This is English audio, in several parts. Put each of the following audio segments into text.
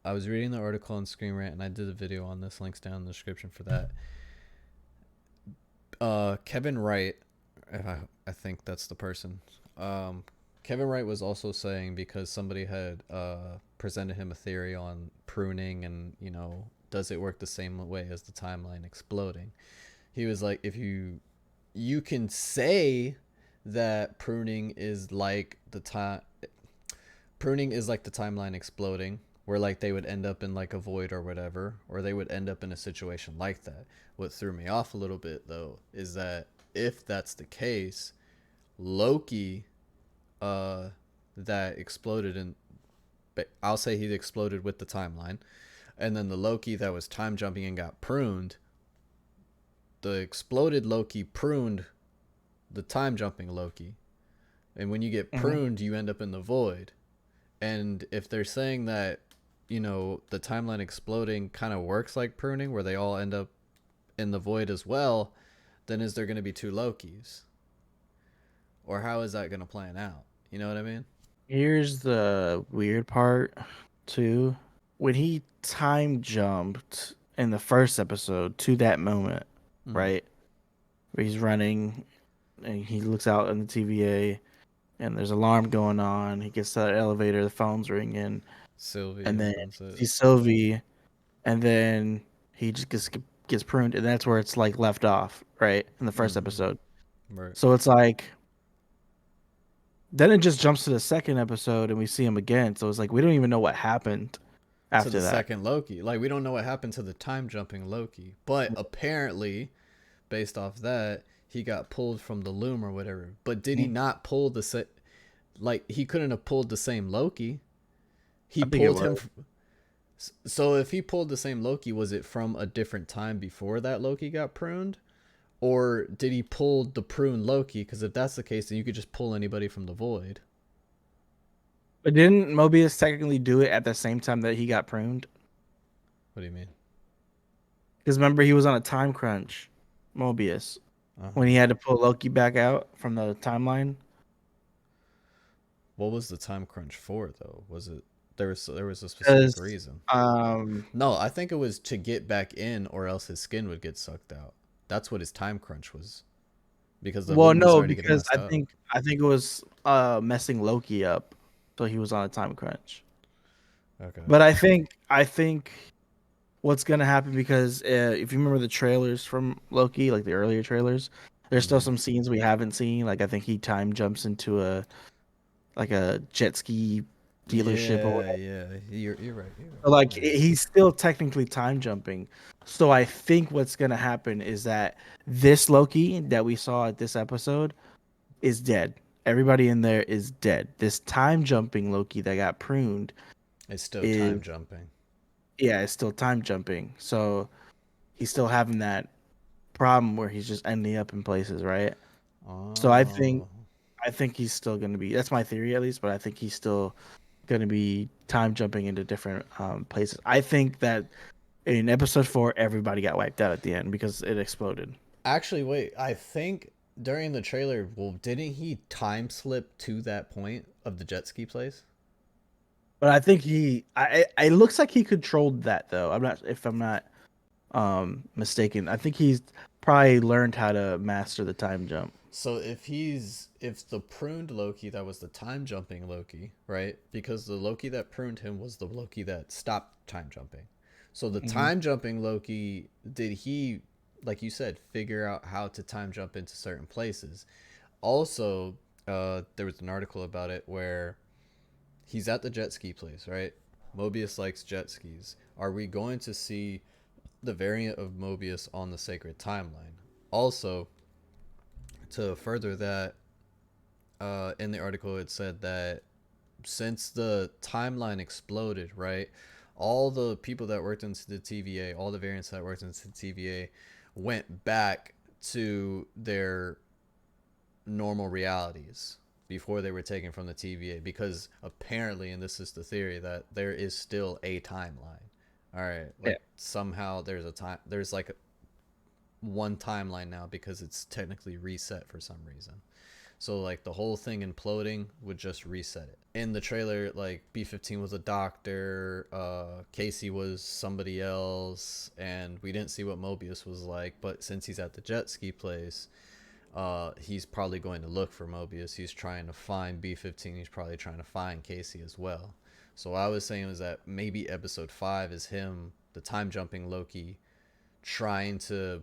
I was reading the article on Screen Rant, and I did a video on this. Links down in the description for that. Kevin Wright, I think that's the person. Um, Kevin Wright was also saying, because somebody had presented him a theory on pruning, and does it work the same way as the timeline exploding? He was like, if you can say that pruning is like the timeline exploding, where like they would end up in like a void or whatever, or they would end up in a situation like that. What threw me off a little bit though is that if that's the case, Loki, uh that exploded in, I'll say he exploded with the timeline, and then the Loki that was time jumping and got pruned, the exploded Loki pruned the time jumping Loki. And when you get Hmm. pruned, you end up in the void. And if they're saying that, the timeline exploding kind of works like pruning, where they all end up in the void as well, then is there going to be two Lokis? Or how is that going to plan out? You know what I mean? Here's the weird part, too. When he time jumped in the first episode to that moment, Mm-hmm. right? Where he's running and he looks out in the TVA and there's alarm going on. He gets to the elevator, the phone's ringing, Sylvie and then opens he it. sees Sylvie, and then he just gets pruned, and that's where it's like left off, right? In the first Mm-hmm. episode. Right. So it's like then it just jumps to the second episode and we see him again. So it's like we don't even know what happened To the after that. second Loki. Like, we don't know what happened to the time jumping Loki. But apparently, based off that, he got pulled from the loom or whatever. But did he Mhm. not pull like, he couldn't have pulled the same Loki. He I think it pulled him. was. So if he pulled the same Loki, was it from a different time before that Loki got pruned? Or did he pull the prune Loki? Because if that's the case, then you could just pull anybody from the void. But didn't Mobius technically do it at the same time that he got pruned? What do you mean? Because remember he was on a time crunch, Mobius, Uh when huh. he had to pull Loki back out from the timeline. What was the time crunch for though? Was it there was a specific Because reason? um No, I think it was to get back in, or else his skin would get sucked out. That's what his time crunch was, because the well loom was no, already getting because messed up. I think it was messing Loki up. So he was on a time crunch. Okay. But I think what's gonna happen because if you remember the trailers from Loki, like the earlier trailers, there's still Mm-hmm. some scenes we haven't seen. Like I think he time jumps into a jet ski dealership or Yeah, whatever. yeah. You're right. You're So, like right. Yeah. he's still technically time jumping. So I think what's gonna happen is that this Loki that we saw at this episode is dead. Everybody in there is dead. This time jumping Loki that got pruned It's still is time jumping. yeah, is still time jumping. So he's still having that problem where he's just ending up in places, right? So Oh. I think he's still going to be. That's my theory at least, but I think he's still going to be time jumping into different places. I think that in episode 4, everybody got wiped out at the end because it exploded. Actually, wait. I think during the trailer, well, didn't he time slip to that point of the jet ski place? But I think it looks like he controlled that though. I'm not mistaken. I think he's probably learned how to master the time jump. So if the pruned Loki that was the time jumping Loki, right? Because the Loki that pruned him was the Loki that stopped time jumping. So the Hmm. time jumping Loki, did he, like you said, figure out how to time jump into certain places? Also, there was an article about it where he's at the jet ski place, right? Mobius likes jet skis. Are we going to see the variant of Mobius on the sacred timeline? Also, to further that, in the article it said that since the timeline exploded, right, all the people that worked into the TVA, all the variants that worked into the TVA, went back to their normal realities before they were taken from the TVA, because apparently, and this is the theory, that there is still a timeline. All right, Yeah. like somehow there's like one timeline now because it's technically reset for some reason. So like the whole thing imploding would just reset it. In the trailer, like B-15 was a doctor, Casey was somebody else, and we didn't see what Mobius was like. But since he's at the jet ski place, he's probably going to look for Mobius. He's trying to find B-15. He's probably trying to find Casey as well. So what I was saying was that maybe episode 5 is him, the time jumping Loki, trying to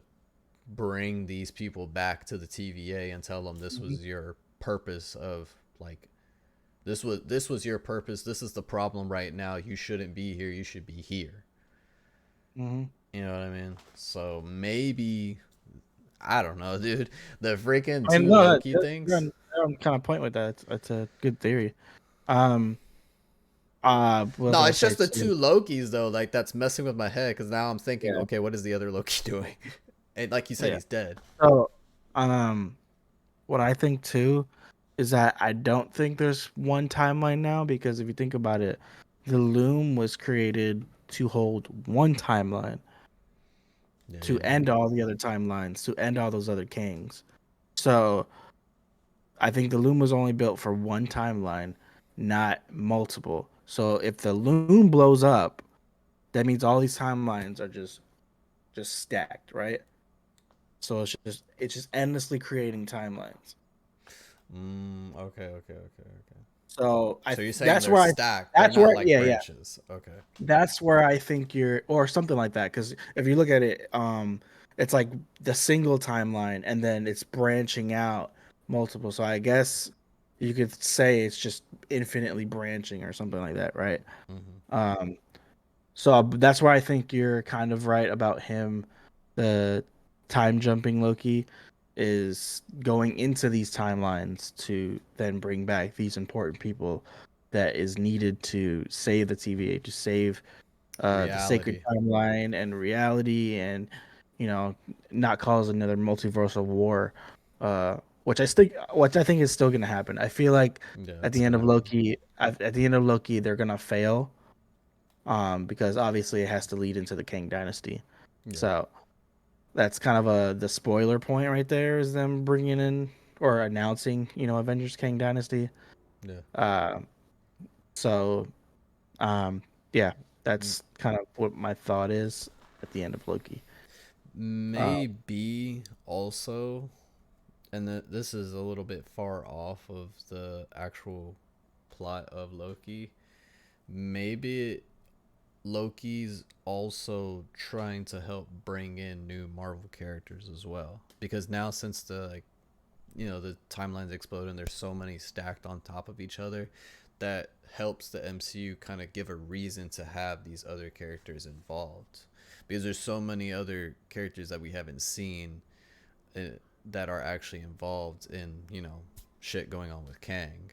bring these people back to the TVA and tell them this Mm-hmm. was your purpose of like this was your purpose. This is the problem right now. You shouldn't be here. You should be here. Mm-hmm. You know what I mean? So maybe I don't know, dude. The freaking I mean, two no, Loki things. you're on kind of point with that. It's a good theory. Um, what was I No, gonna it's say? just the So, two Lokis though. Like that's messing with my head because now I'm thinking, yeah, okay, what is the other Loki doing? And like you said, yeah. he's dead. So, um, what I think too is that I don't think there's one timeline now because if you think about it, the loom was created to hold one timeline to Yeah. end all the other timelines, to end all those other kings. So I think the loom was only built for one timeline, not multiple. So if the loom blows up, that means all these timelines are just stacked, right? So it's just endlessly creating timelines. Okay. Okay. Okay. Okay. So So you're saying they're stacked. They're that's not where like yeah, yeah. branches. Okay. That's where I think you're or something like that cuz if you look at it it's like the single timeline and then it's branching out multiple. So I guess you could say it's just infinitely branching or something like that, right? Mm-hmm. Um so that's where I think you're kind of right about him. The time jumping Loki is going into these timelines to then bring back these important people that is needed to save the TVA, to save the sacred Reality. timeline and reality, and you know, not cause another multiversal war, which I think is still going to happen. I feel like Yeah, at it's the end gonna of happen. Loki, at the end of Loki, they're gonna fail because obviously it has to lead into the Kang dynasty. Yeah. So that's kind of the spoiler point right there is them bringing in or announcing, Avengers Kang dynasty. Yeah. Uh, so um, yeah, M- that's kind of what my thought is at the end of Loki. Uh, Maybe also, and this is a little bit far off of the actual plot of Loki. Maybe Loki's also trying to help bring in new Marvel characters as well. Because now since the the timelines explode and there's so many stacked on top of each other, that helps the MCU kind of give a reason to have these other characters involved. Because there's so many other characters that we haven't seen that are actually involved in, shit going on with Kang.